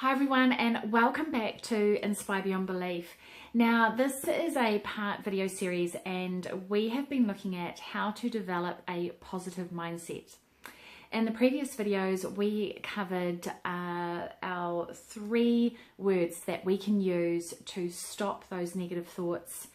Hi everyone, and welcome back to Inspire Beyond Belief. Now this is a part video series and we have been looking at how to develop a positive mindset. In the previous videos we covered our 3 words that we can use to stop those negative thoughts,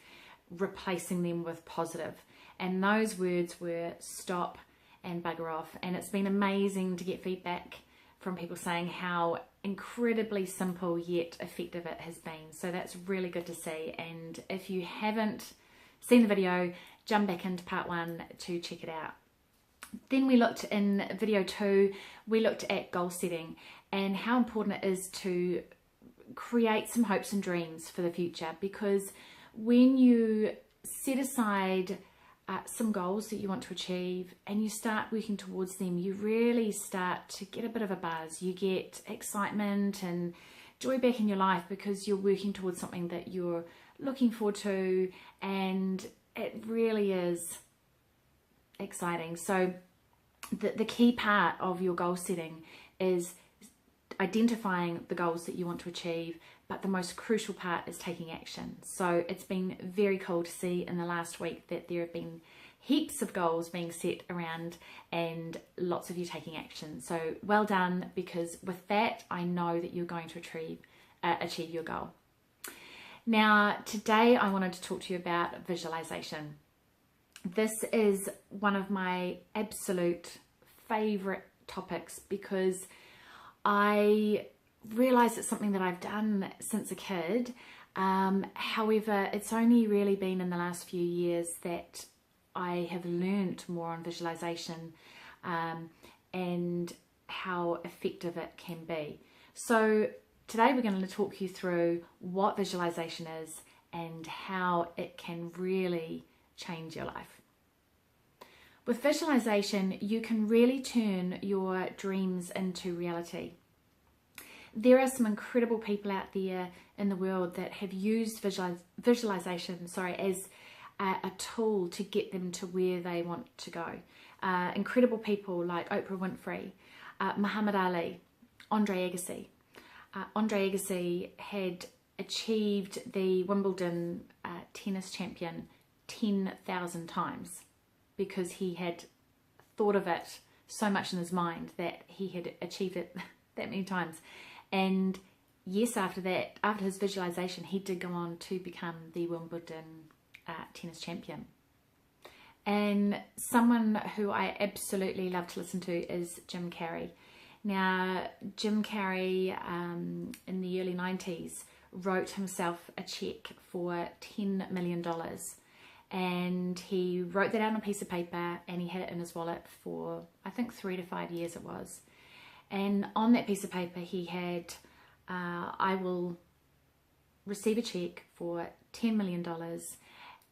replacing them with positive. And those words were stop and bugger off. And it's been amazing to get feedback from people saying how incredibly simple yet effective it has been. So that's really good to see. And if you haven't seen the video, jump back into part 1 to check it out. Then we looked in video 2, we looked at goal setting and how important it is to create some hopes and dreams for the future, because when you set aside some goals that you want to achieve and you start working towards them, you really start to get a bit of a buzz. You get excitement and joy back in your life because you're working towards something that you're looking forward to, and it really is exciting. So the key part of your goal setting is identifying the goals that you want to achieve, but the most crucial part is taking action. So it's been very cool to see in the last week that there have been heaps of goals being set around and lots of you taking action. So well done, because with that I know that you're going to achieve your goal. Now today I wanted to talk to you about visualization. This is one of my absolute favorite topics because I realize it's something that I've done since a kid. However, it's only really been in the last few years that I have learned more on visualization and how effective it can be. So today we're going to talk you through what visualization is and how it can really change your life. With visualization, you can really turn your dreams into reality. There are some incredible people out there in the world that have used visualization as a tool to get them to where they want to go. Incredible people like Oprah Winfrey, Muhammad Ali, Andre Agassi. Andre Agassi had achieved the Wimbledon tennis champion 10,000 times because he had thought of it so much in his mind that he had achieved it that many times. And yes, after that, after his visualization, he did go on to become the Wimbledon tennis champion. And someone who I absolutely love to listen to is Jim Carrey. Now, Jim Carrey in the early 90s wrote himself a check for $10 million. And he wrote that out on a piece of paper and he had it in his wallet for, I think, 3 to 5 years it was. And on that piece of paper he had, I will receive a check for $10 million,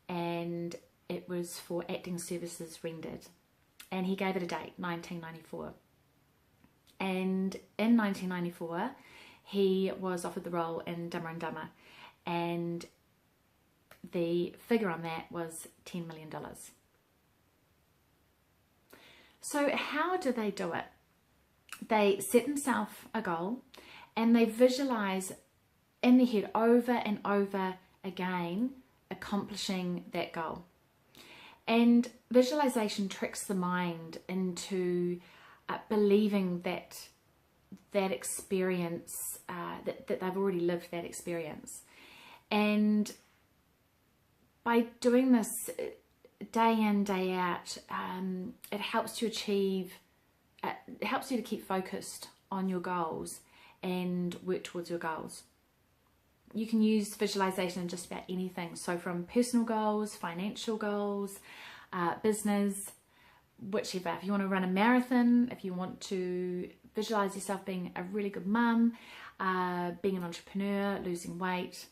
and it was for acting services rendered. And he gave it a date, 1994. And in 1994 he was offered the role in Dumber and Dumber, and the figure on that was $10 million. So how do they do it? They set themselves a goal and they visualize in their head over and over again accomplishing that goal. And visualization tricks the mind into believing that that experience, that they've already lived that experience. And by doing this day in, day out, it helps you achieve, it helps you to keep focused on your goals and work towards your goals. You can use visualization in just about anything. So from personal goals, financial goals, business, whichever. If you want to run a marathon, if you want to visualize yourself being a really good mum, being an entrepreneur, losing weight,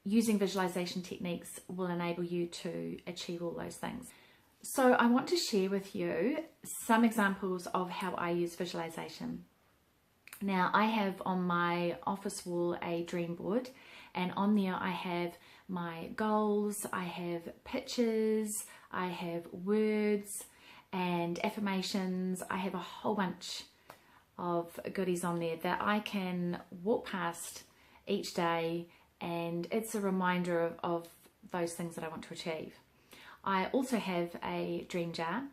using visualization techniques will enable you to achieve all those things. So I want to share with you some examples of how I use visualization. Now I have on my office wall a dream board, and on there I have my goals, I have pictures, I have words and affirmations. I have a whole bunch of goodies on there that I can walk past each day, and it's a reminder of those things that I want to achieve. I also have a dream jar,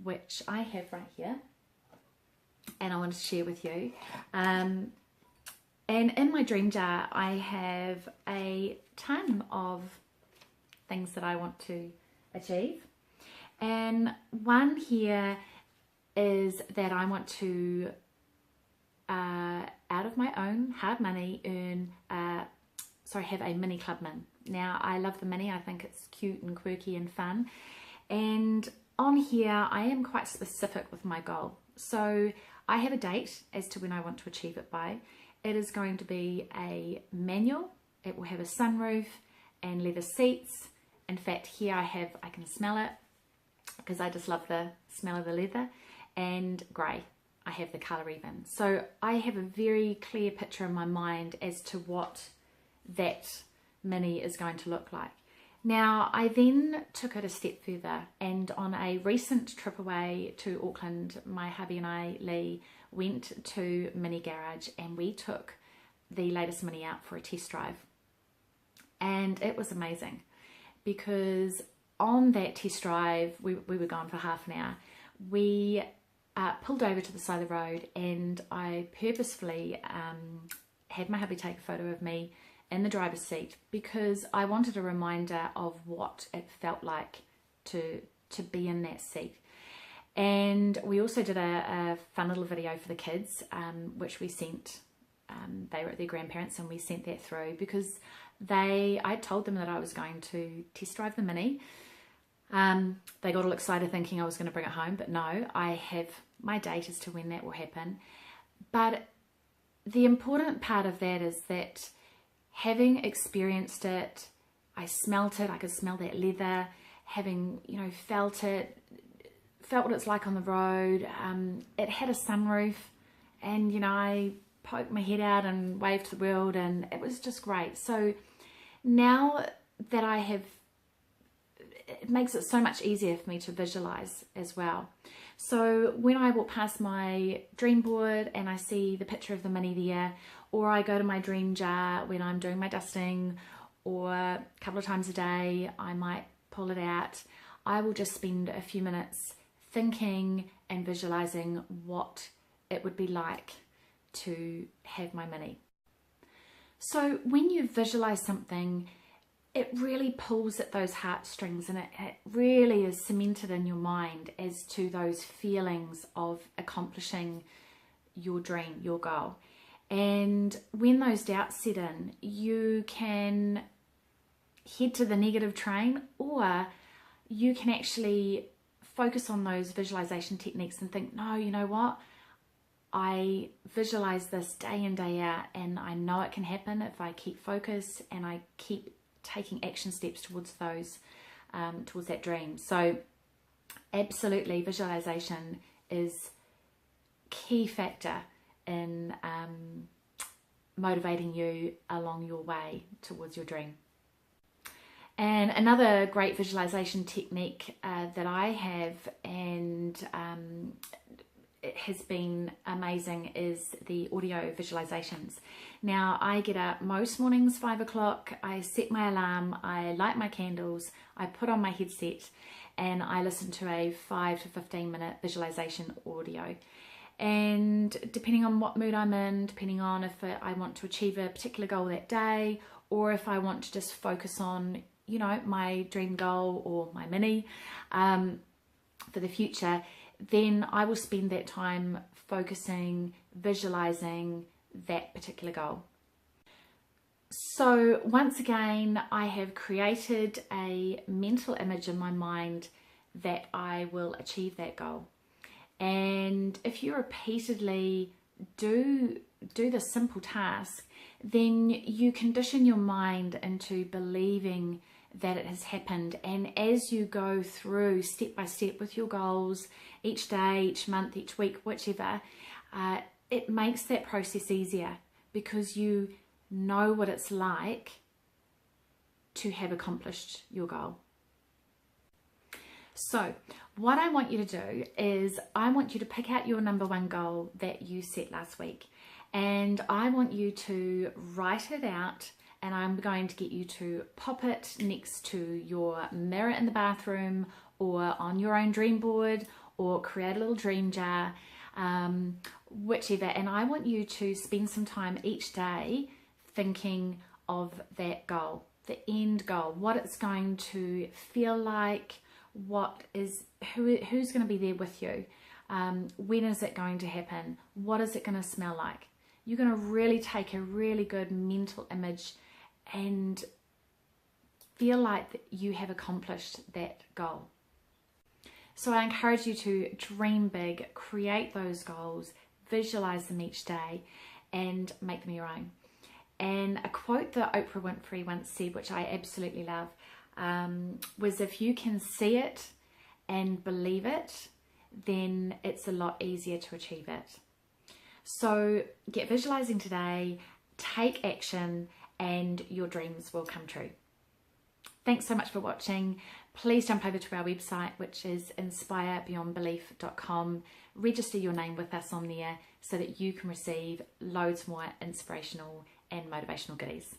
which I have right here, and I wanted to share with you. And in my dream jar, I have a ton of things that I want to achieve. And one here is that I want to, out of my own hard money, have a mini club min. Now, I love the mini. I think it's cute and quirky and fun. And on here, I am quite specific with my goal. So I have a date as to when I want to achieve it by. It is going to be a manual. It will have a sunroof and leather seats. In fact, here I can smell it because I just love the smell of the leather, and grey. I have the colour even. So I have a very clear picture in my mind as to what that mini is going to look like. Now, I then took it a step further, and on a recent trip away to Auckland, my hubby and I, Lee, went to Mini Garage and we took the latest mini out for a test drive. And it was amazing because on that test drive, we were gone for half an hour. We pulled over to the side of the road, and I purposefully had my hubby take a photo of me in the driver's seat because I wanted a reminder of what it felt like to be in that seat. And we also did a fun little video for the kids, which we sent. They were at their grandparents, and we sent that through because I told them that I was going to test drive the Mini. They got all excited thinking I was going to bring it home, but no, I have my date as to when that will happen. But the important part of that is that having experienced it, I smelt it, I could smell that leather, having, felt what it's like on the road. It had a sunroof, and, I poked my head out and waved to the world, and it was just great. So now that I have, it makes it so much easier for me to visualize as well. So when I walk past my dream board and I see the picture of the Mini there, or I go to my dream jar when I'm doing my dusting, or a couple of times a day I might pull it out, I will just spend a few minutes thinking and visualizing what it would be like to have my Mini. So when you visualize something, it really pulls at those heartstrings, and it really is cemented in your mind as to those feelings of accomplishing your dream, your goal. And when those doubts set in, you can head to the negative train, or you can actually focus on those visualization techniques and think, no, you know what? I visualize this day in, day out, and I know it can happen if I keep focus and I keep taking action steps towards those, towards that dream. So absolutely, visualization is key factor in motivating you along your way towards your dream. And another great visualization technique that I have, and it has been amazing, is the audio visualizations. Now, I get up most mornings 5 o'clock, I set my alarm, I light my candles, I put on my headset, and I listen to a 5 to 15 minute visualization audio. And depending on what mood I'm in, depending on if I want to achieve a particular goal that day, or if I want to just focus on, my dream goal or my Mini for the future, then I will spend that time focusing, visualizing that particular goal. So once again, I have created a mental image in my mind that I will achieve that goal. And if you repeatedly do this simple task, then you condition your mind into believing that it has happened. And as you go through step by step with your goals, each day, each month, each week, whichever, it makes that process easier because you know what it's like to have accomplished your goal. So what I want you to do is I want you to pick out your number one goal that you set last week, and I want you to write it out, and I'm going to get you to pop it next to your mirror in the bathroom or on your own dream board, or create a little dream jar, whichever. And I want you to spend some time each day thinking of that goal, the end goal, what it's going to feel like, who's going to be there with you, when is it going to happen, what is it going to smell like. You're going to really take a really good mental image and feel like that you have accomplished that goal. So I encourage you to dream big, create those goals, visualize them each day, and make them your own. And a quote that Oprah Winfrey once said, which I absolutely love, was, if you can see it and believe it, then it's a lot easier to achieve it. So get visualizing today, take action, and your dreams will come true. Thanks so much for watching. Please jump over to our website, which is inspirebeyondbelief.com. Register your name with us on there so that you can receive loads more inspirational and motivational goodies.